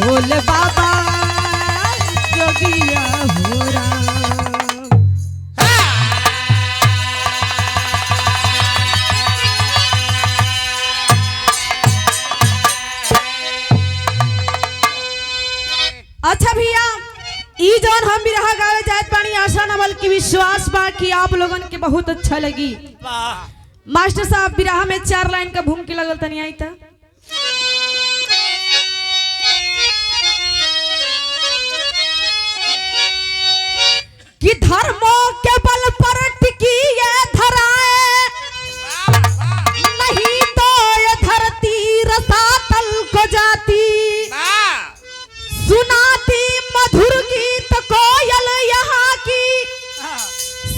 भोले बाबा जोगिया हो राम। अच्छा भैया ई जौन हम बिरहा गावे जात पानी आशा न बल्कि विश्वास बा कि आप लोगन के बहुत अच्छा लगी। मास्टर साहब बिरहा में 4 लाइन का भूमिका लगल तनी आई था। कि धर्मों के बल पर टिकी ये धराए, नहीं तो ये धरती रसातल को जाती। सुनाती मधुर गीत कोयल यहाँ की,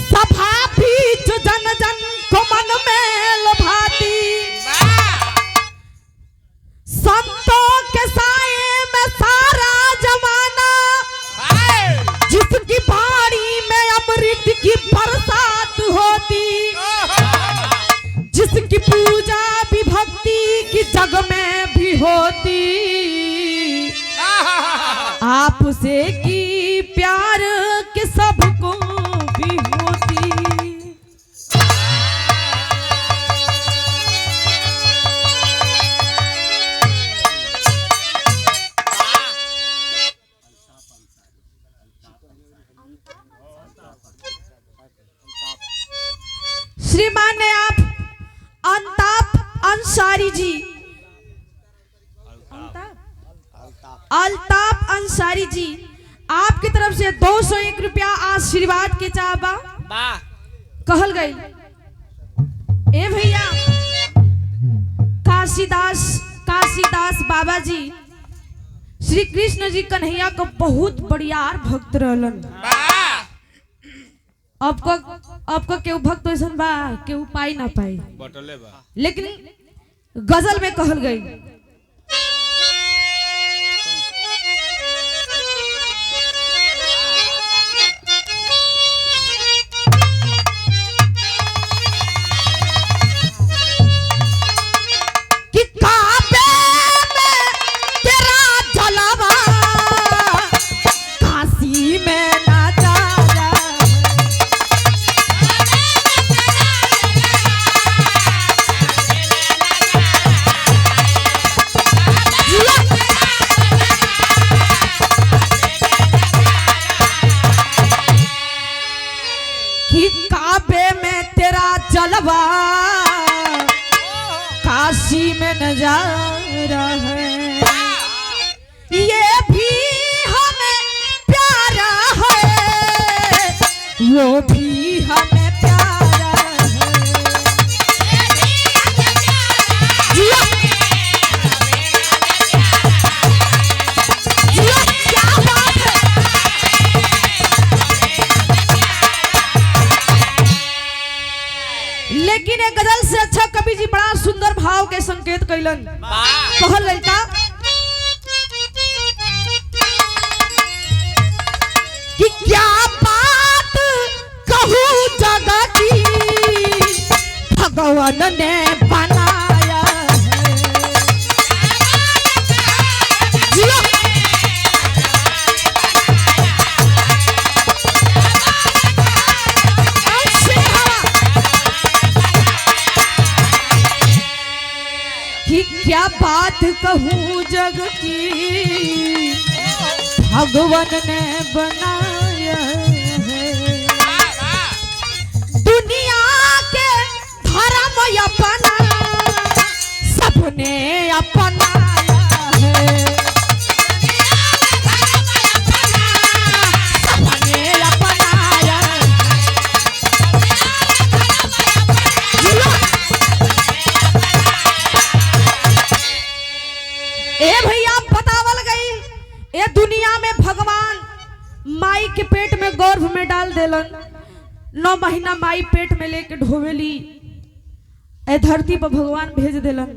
सभा बीच जन जन को मन में लुभाती। संतों के साए में सारा जमाना, जिसकी बाड़ी में अमृत की बरसात होती। जिसकी पूजा भी भक्ति की जग में भी होती। आपसे की प्यार के सबको भी होती। श्रीमान ने आप अल्ताफ अंसारी जी, अल्ताफ अंसारी जी आपकी तरफ से 201 रुपया आशीर्वाद के चाहबा कहल गई। ए भैया काशीदास बाबा जी श्री कृष्ण जी कन्हैया को बहुत बड़ियार भक्त रहलन। आपको केहू भक्त ऐसन बा केहू पाई ना पाई, लेकिन गजल में कहल गई। जलवा काशी में नजारा है, ये भी हमें प्यारा है, वो भी हमें प्यारा है। क्या बात है। लेकिन एक गजल से अच्छा कवि जी बड़ा सुंदर भाव के संकेत कैलन। कहल लड़का कि क्या बात कहूँ जगह की, भगवान ने बनाया है। क्या बात कहूँ जग की, भगवान ने बनाया है। दुनिया के धर्म अपना सबने अपनाया है। सबने अपनाया ए भैया बतावल गई। ये दुनिया में भगवान माई के पेट में गर्भ में डाल देलन। 9 महीना माई पेट में लेके ढोवेली, ए धरती पर भगवान भेज देलन।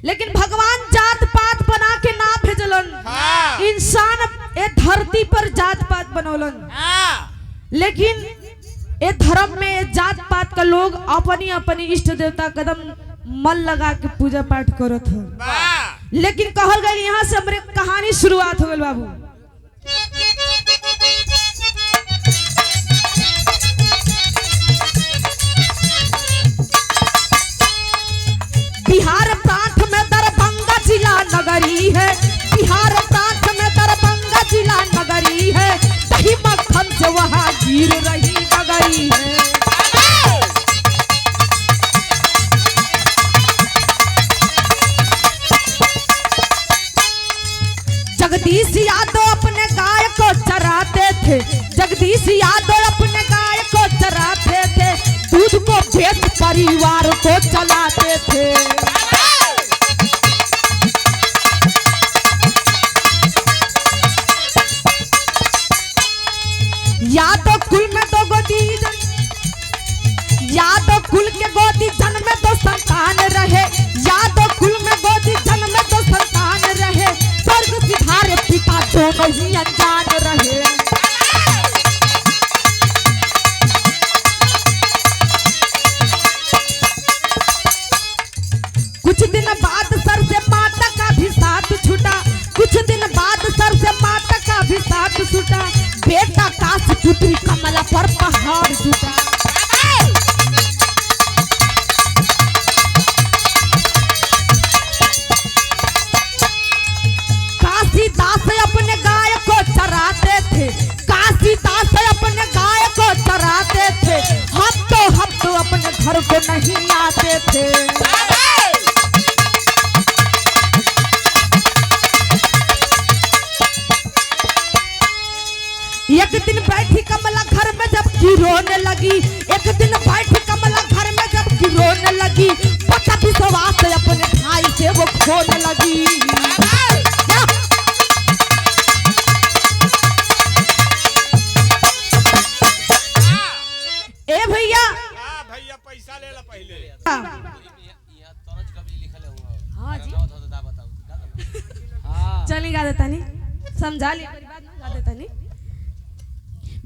लेकिन भगवान जात पात बना के ना भेजलन। इंसान ए धरती पर जात पात बनौलन। लेकिन ये धर्म में ये जात पात का लोग अपनी अपनी इष्ट देवता कदम मन लगा के पूजा पाठ करत हो। लेकिन कहल गई यहाँ से हमारे कहानी शुरुआत हो गई बाबू। बिहार प्रांत में दरभंगा जिला नगरी है, बिहार प्रांत में दरभंगा जिला नगरी है, दही मक्खन से वहाँ गिर रही नगरी है। जगदीश यादव अपने गाय को चराते थे, जगदीश यादव अपने गाय को चराते थे, दूध को बेच परिवार को चलाते थे। यादव कुल में दो गोदी, यादव कुल के गोदी जन्म में दो संतान रहे, यादव कुल में गोदी जन्म में दो संतान रहे, स्वर्ग सिधारे पिता दोनों ही अनजान रहे। कुछ दिन बाद सर से माता का भी साथ छूटा, कुछ दिन बाद सर से माता का भी साथ छूटा, बेटा काश पुत्री कमला पर पहाड़ छूटा। काशीदास अपने गाय को चराते थे, काशीदास अपने गाय को चराते थे, हम तो अपने घर को नहीं आते थे। एक दिन बैठी कमला घर में जब की रोने लगी, एक दिन बैठी कमला घर में जब की रोने लगी, पता विश्वास अपने भाई से वो खोने लगी। ए भैया भैया पैसा ले ला पहले। हाँ जी चली गा देता नहीं, समझा लिया बात ना गा देता नहीं।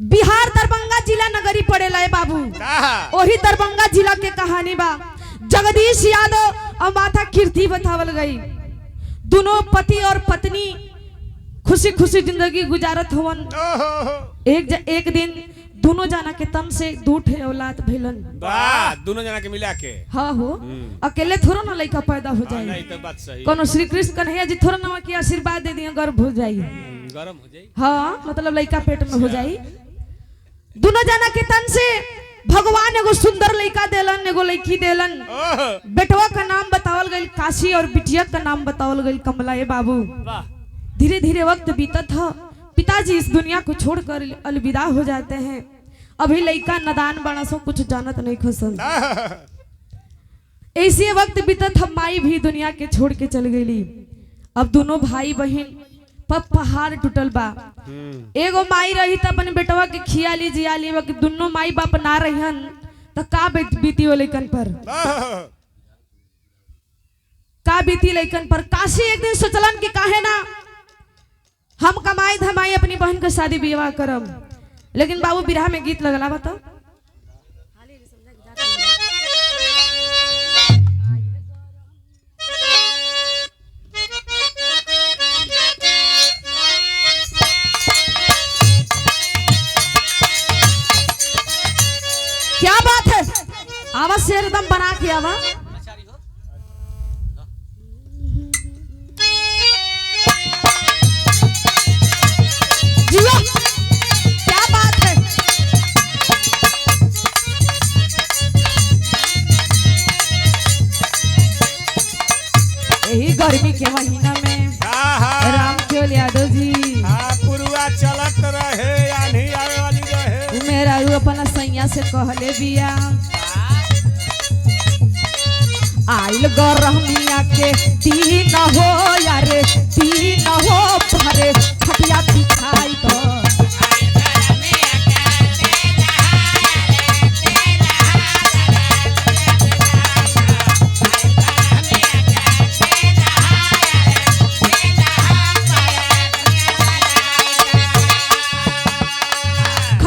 बिहार दरभंगा जिला नगरी पड़ेला है बाबू, वही दरभंगा जिला के कहानी बा। जगदीश यादव और माता कीर्ति बतावल गई, दोनों पति और पत्नी खुशी खुशी जिंदगी गुजारत होवन। एक दिन दोनों जना के तन से दो ठे औलाद भइलन। वाह, दोनों जना के मिला के। हाँ हो, अकेले थोड़ा ना लड़का पैदा हो जाए। नहीं तो बात सही। कोनो श्री कृष्ण कन्हैया जी थोड़ा ना के आशीर्वाद दे दिए गर्भ हो जाए। गरम हो जाए। हाँ मतलब लड़का पेट में हो जाए। दोनों जना के तन से भगवान एगो सुंदर लड़का देलन, एगो लड़की देलन। बेटवा का नाम बतावल गई काशी और बिटिया का नाम बतावल गई कमला। ए बाबू धीरे धीरे वक्त बीता था, पिताजी इस दुनिया को छोड़कर अलविदा हो जाते हैं। अभी लड़का नादान बना सो कुछ जानत नहीं खसन। ऐसे वक्त बीता था, माई भी दुनिया के छोड़ के चल गई। अब दोनों भाई बहन पर पहाड़ टूटल बा। एगो माई रही त अपन बेटवा के खिया ली जिया ली, दोनों माई बाप ना रहन तो का बीती वो लइकन पर, का बीती लइकन पर। काशी एक दिन सोचलन कि काहे ना हम कमाई धमाई अपनी बहन के शादी विवाह करब। लेकिन बाबू बिरहा में गीत लगला बताओ। क्या बात है, आवाज से एकदम बना के आवा। क्या बात है, यही गर्मी के महीना में राम केवल यादव जी पुरुआ चलत रहे, आंधी आवे वाली रहे। मेरा अपना सैया से कहले बिया, आइल गरमिया के दिन हो यारे, दिन हो भरे खटिया दिखाई तो।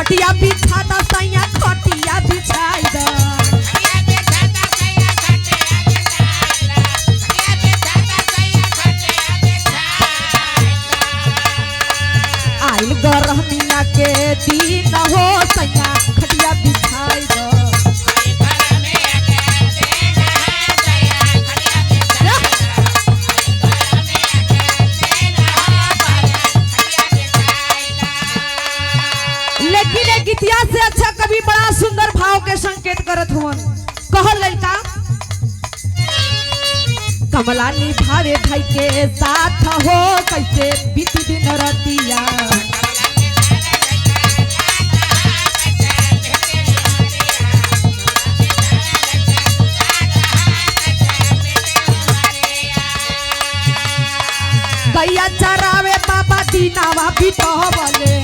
खटिया बिछा द सैया खटिया बिछाई द आइल गरमिया के दिन हो सैया खटिया बिछाई द लेकिन एक गीतिया से अच्छा कवि बड़ा सुंदर भाव के संकेत करत हुवन कहल लइका कमला निभावे भाई के साथ हो कैसे बीती दिन रतिया गैया चरावे बाबा दीनावा बितवले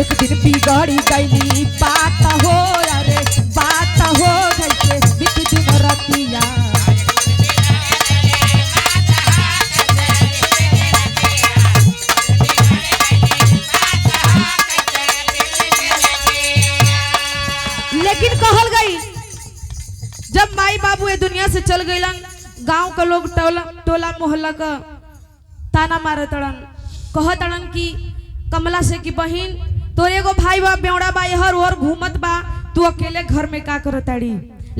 एक दिन बिगड़ी गईली बात हो अरे बात हो कैसे बीत दिन रतिया लेकिन कहल गई जब माई बाबू ये दुनिया से चल गईलन गांव के लोग टोला मोहल्ला का ताना मारे तड़न कह तड़न की कमला से की बहिन तो एगो भाई बा बेवड़ा बा हर ओर घूमत बा तू अकेले घर में का करताड़ी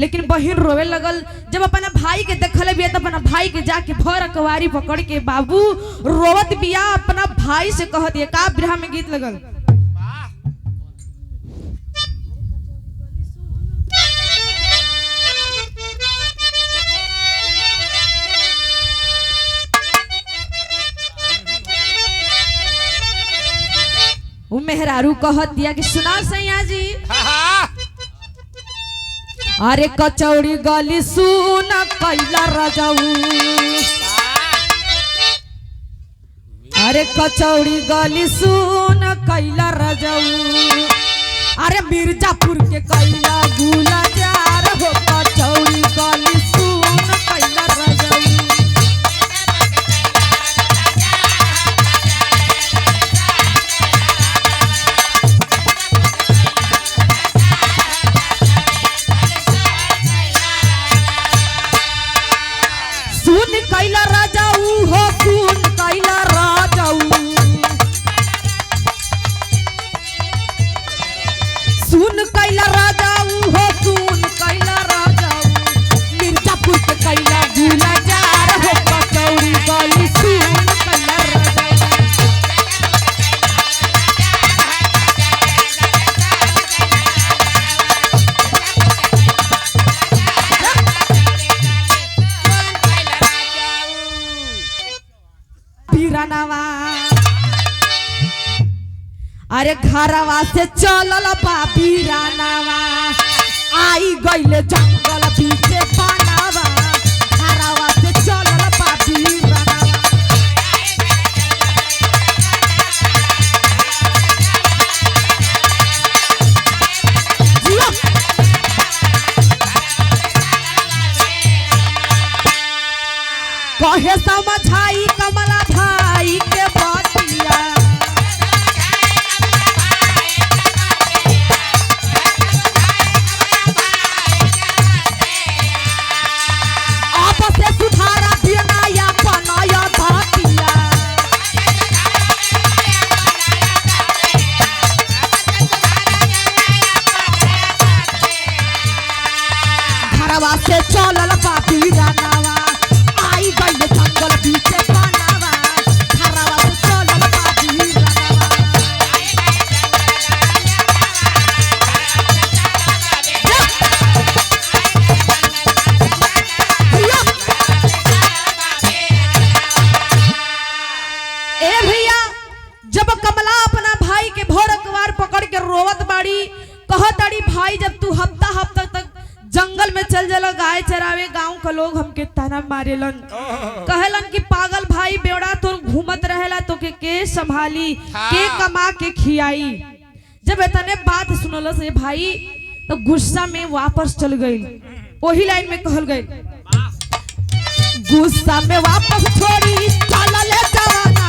लेकिन बहिन रोवे लगल जब अपना भाई के देखले बिया त अपना भाई के जाके भर कवारी पकड़ के बाबू रोवत बिया अपना भाई से कह दिए का बिरहा में गीत लगल वो मेहरारू कहत दिया कि सुना सैया जी अरे कचौड़ी गली सुन कैला रजाऊ अरे कचौड़ी गली सुन कैला रजाऊ अरे मिर्जापुर के कैला गुलजार हो कचौड़ी गली सुन कैला रजाऊ कैला राजाऊ हो सुन कैला राजाऊ सुन कैला राजाऊ हो सुन कैला राजाऊ मिर्जापुर के कैला गुलजार हो कचौड़ी गली सुन कैला राजाऊ पीरानावा अरे घरवा से चलल बाबी रानावा आई गईले जंगल पीछे बनावा घरवा से चलल बाबी रानावा कहे समझाई कमला भाई के बतिया आप से सुधारा बिनाया बनाया धतिया घरवा से चलल बाबी रानावा आई गई जंगल पीछे बनावा घरवा से लोग हमके ताना मारेलन, कहेलन कि पागल भाई बेवड़ा तो घूमत रहेला तो के संभाली, के कमा के खियाई। जब इतने बात सुनल से भाई तो गुस्सा में वापस चल गई। वही लाइन में कहल गई, गुस्सा में वापस छोड़ी चलल जवाना।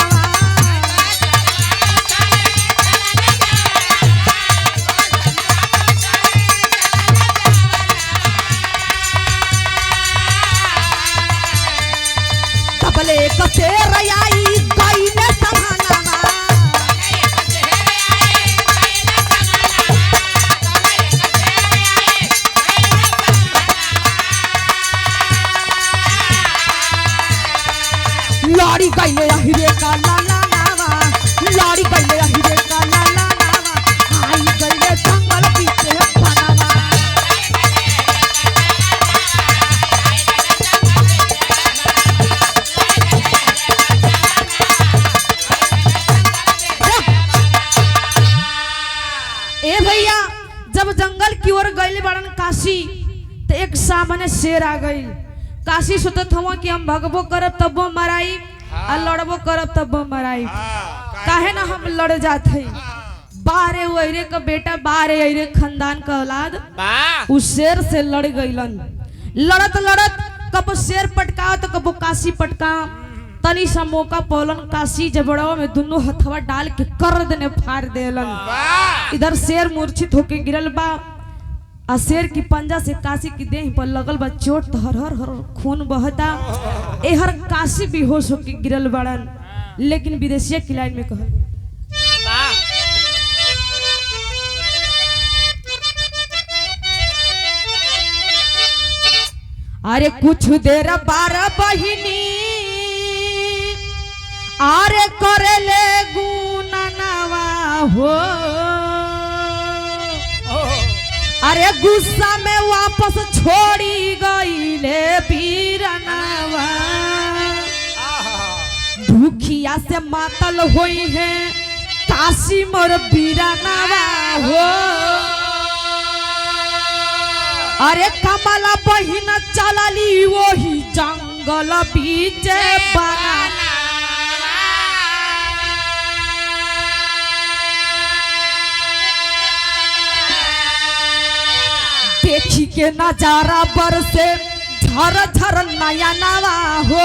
तबले कसे रयाई गईले समाना। लड़ी गईले हिरे का लाला नावा, लड़ी गईले हिरे का लाला नावा, आई गईले जंगल पीछे बनावा। ए भैया जब जंगल की ओर गईले बड़न काशी तो एक सामने शेर आ गई। काशी सोचत हुआ कि हम भगबो करब तब मराई और लड़बो करब तब मराई, काहे ना हम लड़ जाते। बारे वैरे का बेटा, बारे ऐरे खानदान का औलाद उस शेर से लड़ गईलन। लड़त लड़त कब शेर पटकाओ तो कब काशी पटकाओ। तनी सा मौका पौलन, काशी जबड़ाओ में दोनों हथवा डाल के कर देने फाड़ देलन। इधर शेर मूर्छित होके गिरल बा, आ शेर की पंजा से काशी की देह पर लगल बा चोट, तो हर हर हर खून बहता। एहर काशी बेहोश होके गिरल बड़न। लेकिन विदेशिया की लाइन में कहल, अरे कुछ देर बार बहिनी आरे करेले गुननवा हो। अरे गुस्सा में वापस छोड़ी गईले बीरनवा। भूखिया से मातल होई है काशी मोर बीरनवा हो। अरे कमला बहिन चलली वही जंगल बीचे बना। देखी के नजारा बरसे झर झर नया नवा हो।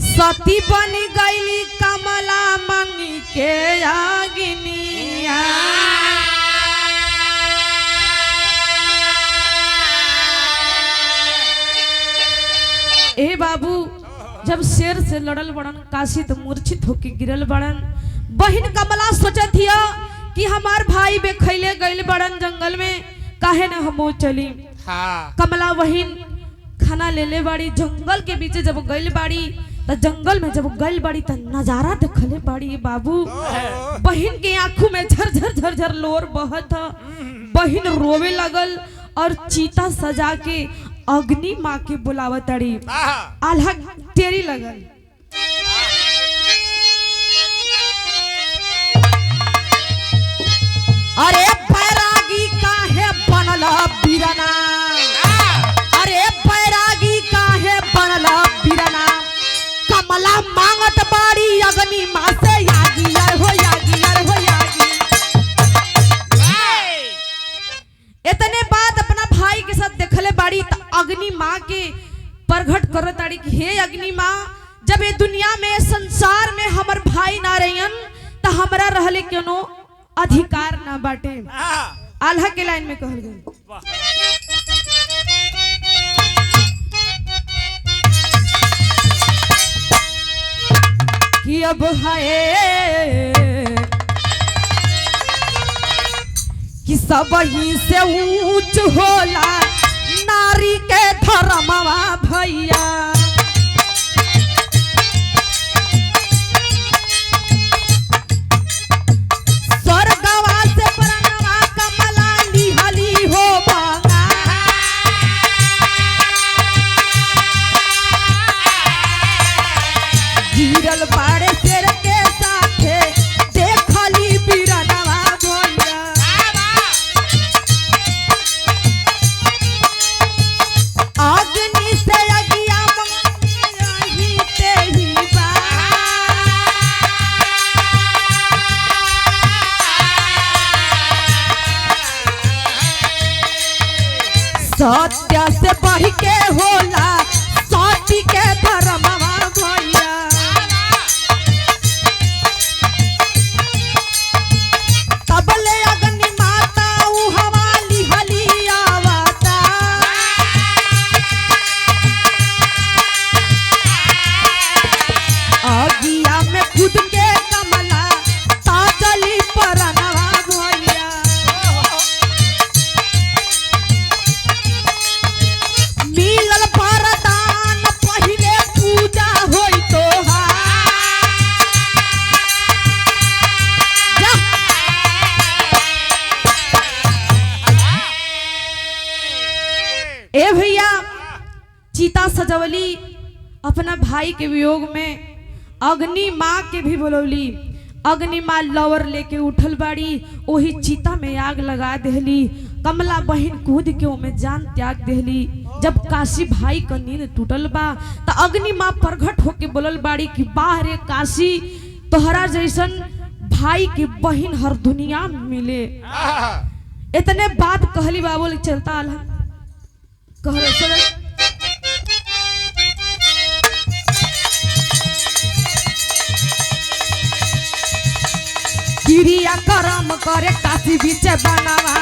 सती बनी गईली कमला मंगी के आगिनिया। ए बाबू जब शेर से लड़ल बड़न काशी तो मूर्छित होके गिरल बड़न। बहिन कमला सोचत हिया कि हमार भाई बे खैले गइल बड़न जंगल में, काहे न हमो चली। कमला बहिन खाना ले ले बाड़ी, जंगल के बीच जब गइल बाड़ी तो जंगल में जब गइल बाड़ी तो नजारा देखले बाड़ी। बाबू बहिन के आंखों में झर झर झर झर लोर बहत। बहिन रोवे लगल और चीता सजा के अग्नि माँ के बुलावत अड़ी। आल्हा टेरी लगल। अरे बैरागी काहे बनल बीरना, अरे बैरागी काहे बनल बीरना। कमला मांगत बाड़ी अग्नि माँ से यागी, हो यागी, हो यागी। इतने बात अपना भाई के साथ देखले बाड़ी तो अग्नि माँ के प्रगट करत आड़ी कि हे अग्नि माँ, जब ये दुनिया में संसार में हमर भाई ना रहियन तो हमरा रहले क्यों अधिकार ना बाटे। आल्हा के लाइन में कहल गई, कि अब है कि सब ही से ऊंच होला नारी के धर्मवा भैया। सत्य से बढ़ के होला सती के धर्मवा भैया। तबले अग्नि माता उ हवाली हलियावता। अगिया में खुद के कमला ताजली परनवा भैया। मिलल वरदान पहिले पूजा होई तोहार। जा। ए भैया चीता सजवली अपना भाई के वियोग में अग्नि माँ के भी बोलौली। अग्नि माँ लवर लेके उठल बाड़ी ओही चीता में आग लगा देहली। कमला बहन कूद के ओमे जान त्याग देहली। जब काशी भाई का नींद टूटल बा त अग्नि माँ प्रगट होके बोलल बाड़ी कि बाह रे काशी तोहरा जैसन भाई के बहन हर दुनिया में मिले। इतने बात कहली बाबू चलता आला कहले क्रिया कर्म करे काशी बीच बनावा।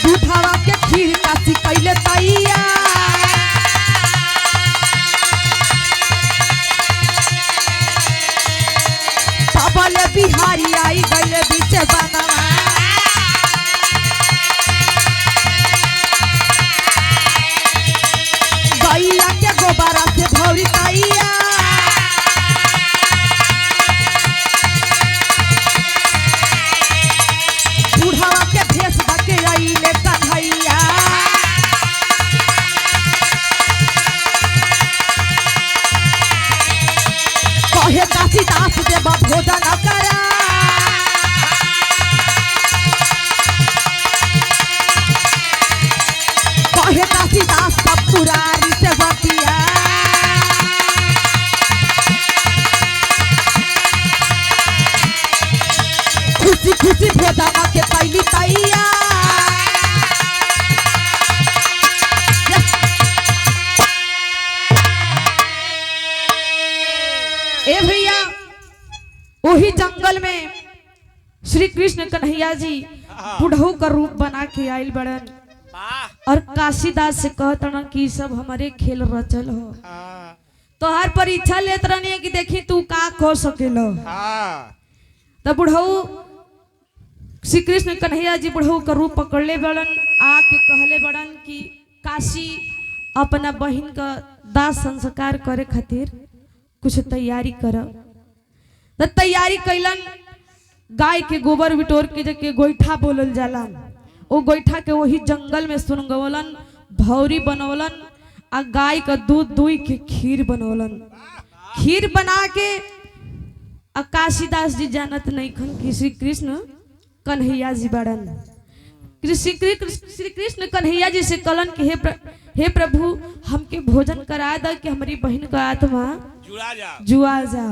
दूधावा के खीर काशी कैले तैया। तबले बिहारी आई गईले बीच बनावा। गैया के गोबारा से भौरी तैया। बूढ़ावा के भेष बके आइले कन्हैया। कहे काशीदास देव भोजन करा। कहे काशीदास सब पुरारी से बतिया। खुशी खुशी भोजन के पहली तैया। ए भैया वही जंगल में श्री कृष्ण कन्हैया जी बुढ़ऊ का रूप बना के आयल बड़न और काशीदास से कहतन कि सब हमारे खेल रचल हो। तो हर परीक्षा लेत रहनी कि देखी तू का कह सकेलो। तब बुढ़ऊ श्री कृष्ण कन्हैया जी बुढ़ऊ का रूप पकड़ले बड़न आके कहले बड़न कि काशी अपना बहन का दाह संस्कार करे खातिर कुछ तैयारी कर। तो तैयारी कैलन। गाय के गोबर बिटोर के जके गोईठा बोलल जाला। ओ गोईठा के वही जंगल में सुनगवलन भौरी बनौलन आ गाय का दूध दुई के खीर बनौलन। खीर बना के काशीदास जी जानत नहीं खन कि श्री कृष्ण कन्हैया जी बड़न। श्री कृष्ण कन्हैया जी से कलन कि हे प्रभु हमके भोजन करा द कि हमारी बहन का आत्मा जुआ जा।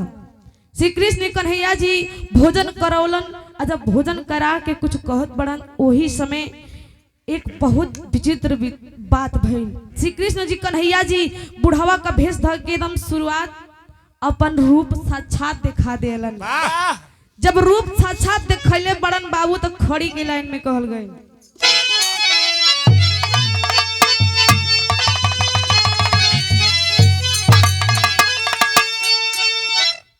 श्री कृष्ण कन्हैया जी भोजन करौलन। जब भोजन करा के कुछ कहत बड़न वही समय एक बहुत विचित्र बात भइल। श्री कृष्ण जी कन्हैया जी बुढ़ावा का भेष धर के एकदम शुरुआत अपन रूप साक्षात दिखा देलन। जब रूप साक्षात दिखैले बड़न बाबू तो खड़ी के लाइन में कहल गए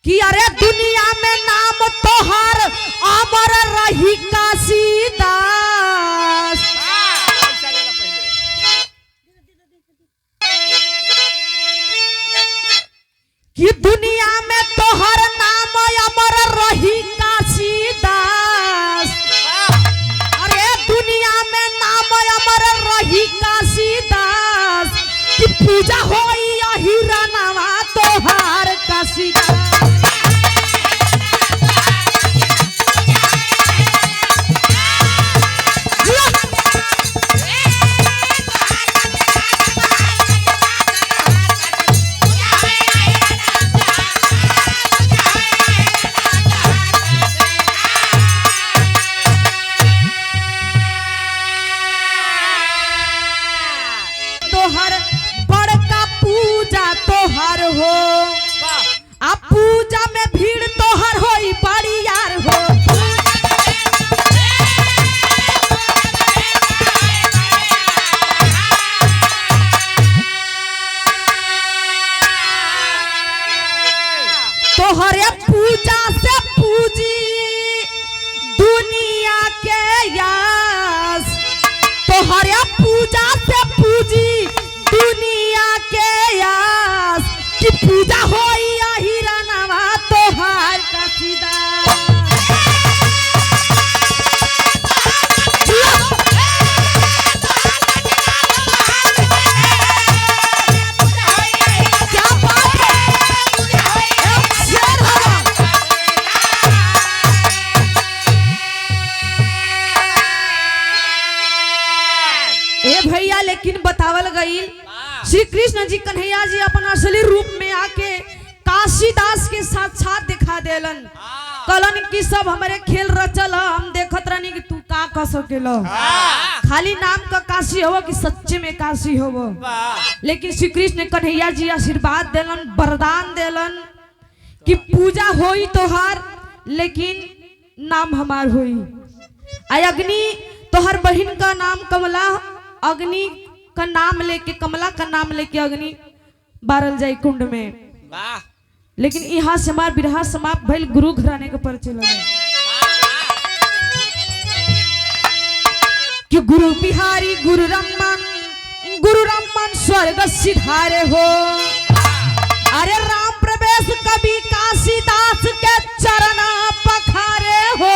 कि अरे दुनिया में नाम तोहार अमर रही काशीदास। कि दुनिया में तोहार नाम अमर रही काशीदास। अरे दुनिया में नाम अमर रही काशीदास। कि पूजा होई यही रनवा तोहार काशीदास। तोहरे पूजा से पूजी दुनिया के यास, तोहरे पूजा से पूजी दुनिया के यास, कि पूजा होई हिरनवा तोहार कसीदा। भैया लेकिन बतावल गई श्री कृष्ण जी कन्हैया जी अपन असली रूप में आके काशीदास के साथ दिखा देलन, कलन की सब हमारे खेल रचल, हम देखत रहनी कि तू का कह सकेलो, खाली नाम का काशी हो कि सच्चे में काशी हो। लेकिन श्री कृष्ण कन्हैया जी आशीर्वाद देलन, वरदान देलन कि पूजा होई तोहार लेकिन नाम हमार होई। अग्नि तोहर बहन का नाम कमला, अग्नि का नाम लेके, कमला का नाम लेके अग्नि बारल जाए कुंड में। लेकिन यहाँ से हमार बिरहा समाप्त भइल, गुरु घराने के परिचय लगे कि गुरु बिहारी गुरु रमन स्वर्ग सिधारे हो। अरे राम प्रवेश कवि काशीदास के चरण पखारे हो।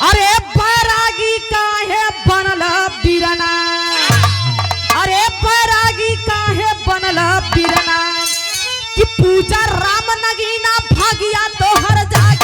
अरे बैरागी काहे बनल बीरना, अरे बैरागी काहे बनल बीरना, कि पूजा राम नगीना भागिया तोहर जाग